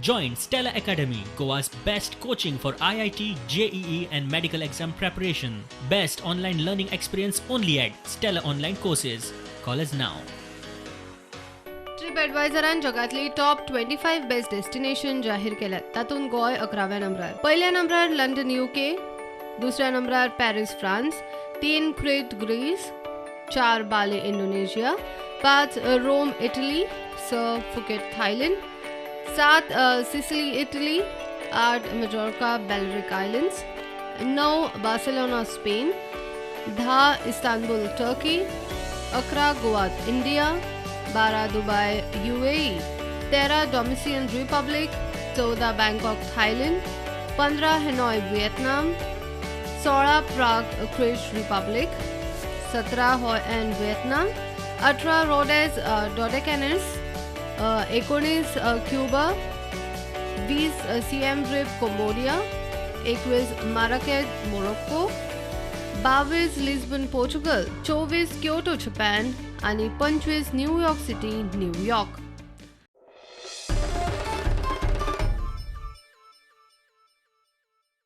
Join Stella Academy, Goa's best coaching for IIT, JEE and medical exam preparation. Best online learning experience only at Stella Online Courses. Call us now. Trip एडवायझरान जगातली top 25 best destination जाहीर केल्यात. तातूंत गोय 11व्या नंबरार. पहिल्या नंबरार London UK, दुसऱ्या नंबरार Paris France, 3 Crete Greece, 4 Bali Indonesia, 5 Rome Italy, 6 Phuket Thailand, 7 Sicily Italy, 8 Majorca Balearic Islands, 9 Barcelona Spain, 10 Istanbul Turkey, 11 Goa India, 12 Dubai UAE, 13 Dominican Republic, 14 Bangkok Thailand, 15 Hanoi Vietnam, 16 Prague क्रेट Republic, 17 Hoi An Vietnam, 18 Rhodes Dodecanese, 19 Cuba, 20 Siem Cambodia, 21 Marrakech Morocco, 22 Lisbon Portugal, 24 Kyoto Japan आणि 25 New York city New York.